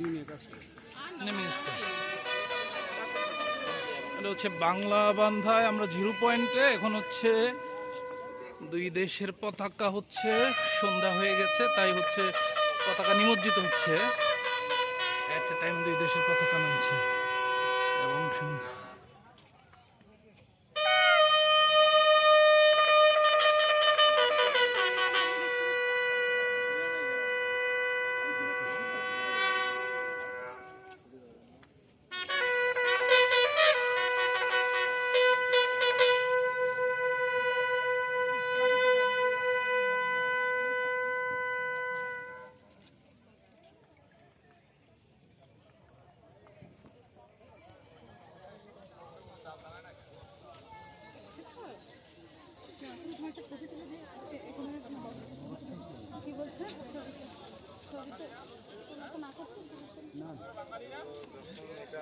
নেমে গেছে। এটা হচ্ছে বাংলা বান্ধায় আমরা 0 পয়েন্টে। এখন হচ্ছে দুই দেশের পতাকা হচ্ছে সন্ধ্যা হয়ে গেছে, তাই হচ্ছে পতাকা নিমজ্জিত হচ্ছে। এট এ টাইম দুই দেশের পতাকা নামছে এবং কি বলছে ছবিতে না